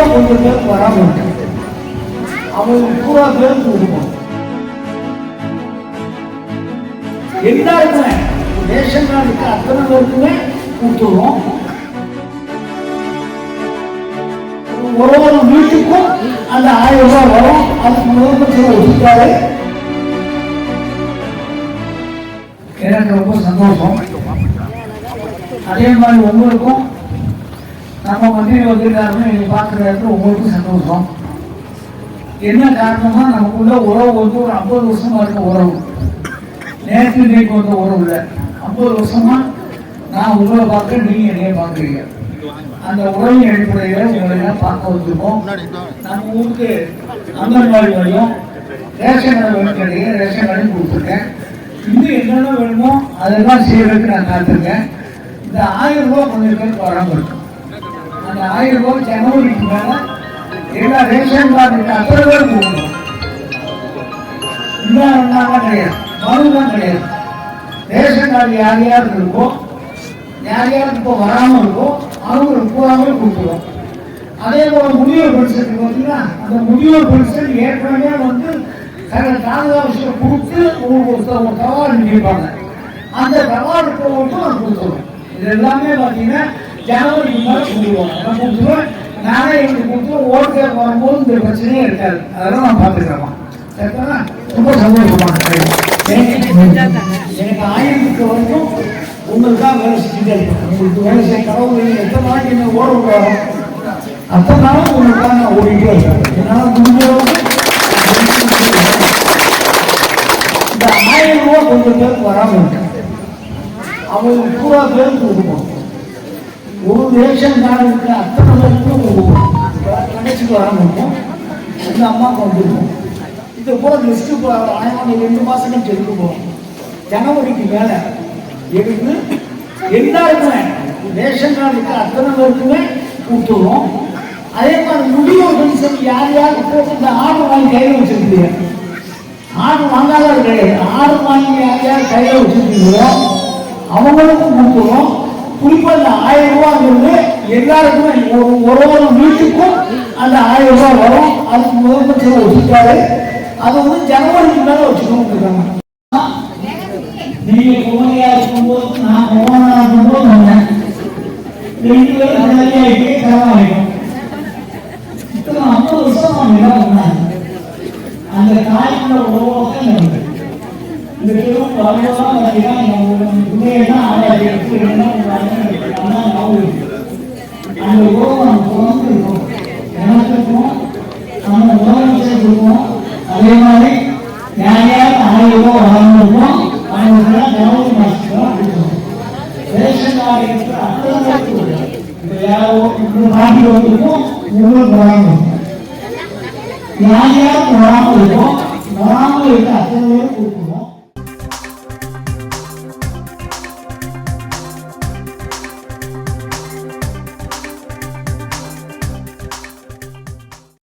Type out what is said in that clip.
ரூபா கொஞ்சம் பேருக்கு வராமல் இருக்கு. அவங்களுக்கு பூரா பேருக்கு கொடுக்கணும். எல்லாருக்குமே ரேஷன் கார்டுக்கு அத்தனை பேருக்குமே கொடுத்துருவோம். ஒரு ஒரு வீட்டுக்கும் அந்த 1000 ரூபாய் வரும். அதுக்கு முதலமைச்சர் ஒதுக்காரு. எனக்கு ரொம்ப சந்தோஷம். அதே மாதிரி உங்களுக்கும் நம்ம மந்திரி வந்திருக்காருன்னு நீங்க பார்க்குற இடத்துல உங்களுக்கும் சந்தோஷம். என்ன காரணமா நமக்குள்ள உறவு வந்து ஒரு 50 வருஷமா இருக்க உறவு. நேற்று இன்னைக்கு வந்த உறவு இல்லை. 50 வருஷமா நான் உங்களை பார்க்க நீங்க என்னைய பார்க்குறீங்க. அந்த உறவின் அடிப்படையில் உங்களை எல்லாம் பார்க்க வந்திருக்கோம். நம்ம ஊருக்கு அங்கன்வாடி வரையும் ரேஷன் கடை வேணும் கிடையாது. ரேஷன் கடையும் கொடுத்துருக்கேன். இன்னும் என்னென்ன வேணுமோ அதெல்லாம் செய்யறதுக்கு நான் காத்திருக்கேன். இந்த 1000 ரூபாய் கொஞ்சம் பேருக்கு வராமல் இருக்கும். அந்த 1000 ரூபாய் ஜனவரிக்கு மேல எல்லா ரேஷன் கார்டுக்கு அத்தனை பேர் கொடுக்கணும். இன்னும் கிடையாது, மறுதான் கிடையாது. ரேஷன் கார்டு யார் யாருக்கு இருக்கோ, யார் யாருக்கு இப்போ வராமல் இருக்கோ அவங்களுக்கு பூராமே கொடுத்துருவோம். அதே போல முதியோர் பென்ஷன் பார்த்தீங்கன்னா அந்த முதியோர் பென்ஷன் ஏற்கனவே வந்து காலதாவசியம் கொடுத்து ஒரு தகவல் நினைப்பாங்க. அந்த தகவல் போட்டு நான் கொடுத்துருவேன். இது எல்லாமே பார்த்தீங்கன்னா ஜனவரிக்கு மேலே கொடுத்துருவாங்க. நான் கொடுத்துருவேன். நானே எனக்கு கொடுத்துருவேன். ஓட்டு வரும்போது இந்த பிரச்சனையே இருக்காது. அதெல்லாம் நான் பார்த்துக்கிறேன். சரிங்களா? ரொம்ப சந்தோஷமான எனக்கு 1000க்கு வரைக்கும் உங்களுக்காக வேலை செஞ்சுட்டே இருக்கேன். உங்களுக்கு வேலை செய்ய கடவுள் எத்தனை நாளைக்கு என்ன ஓட விடுவாரோ அத்தனை நாளும் உங்களுக்காக நான் ஓடிட்டே இருக்கேன். என்னால் முடிஞ்சளவுக்கு இந்த 1000 ரூபாய் கொஞ்சம் பேருக்கு வராமல் இருக்கு. அவங்களுக்கு பூரா பேருக்கு கொடுக்கணும். ஒரு ரேஷன் கார்டு இருக்கிற அத்தனை பேருக்கும் கொடுக்கணும். கடைசிக்கு வராமல் இருக்கும். இந்த அம்மாவுக்கு வந்துருக்கும். இது போல லிஸ்ட்டு 2 மாதம் எடுக்க போகிறோம். ஜனவரிக்கு மேலே எடுத்து எல்லாருக்குமே ரேஷன் கார்டுக்கு அத்தனை பேருக்குமே கொடுத்துருவோம். அதே மாதிரி முதியோர் பென்ஷன் யார் யாருக்கு போட்டு இந்த ஆர்டர் வாங்கி கையில் வச்சிருக்கீங்க, ஆர்டர் வாங்காத கிடையாது. ஆர்டர் வாங்கி யார் யார் கையில் வச்சிருக்கீங்களோ அவங்களுக்கும் கொடுத்துருவோம். குறிப்பாக இந்த 1000 ரூபாங்கிறது எல்லாருக்குமே ஒரு ஒரு வீட்டுக்கும் அந்த 1000 ரூபாய் வரும். அதுக்கு முதலமைச்சர் வச்சுருக்காரு. அது வந்து ஜனவரிக்கு மேலே வச்சுக்கணும். நீங்க குமரியா இருக்கும்போது நான் கோவனா இருக்கும்போது வந்தேன். 2 பேரும் சரியாயிட்டே கரவாயிடும். இத்தனை 50 வருஷம் வந்தாங்க. அந்த காய்க்குள்ள உருவாக்கம் இருக்கு. இந்த பெரும் வரலாம் உண்மையெல்லாம் அந்த உருவம் தொடர்ந்து இருக்கும். எனக்கும் நம்ம முதலமைச்சருக்கும் அதே மாதிரி யார் யார் 1000 ரூபாய் வழங்கிருக்கோம். ஜனவரி மாதம் ரேஷன் கார்டு இருக்கிற அத்தனை நாட்டில் வந்துருக்கும். உங்களுக்கு வராமல் யார் யாருக்கு வராமல் இருக்கும். வராமல் இருக்க அத்தனை பேரும் கொடுக்கணும்.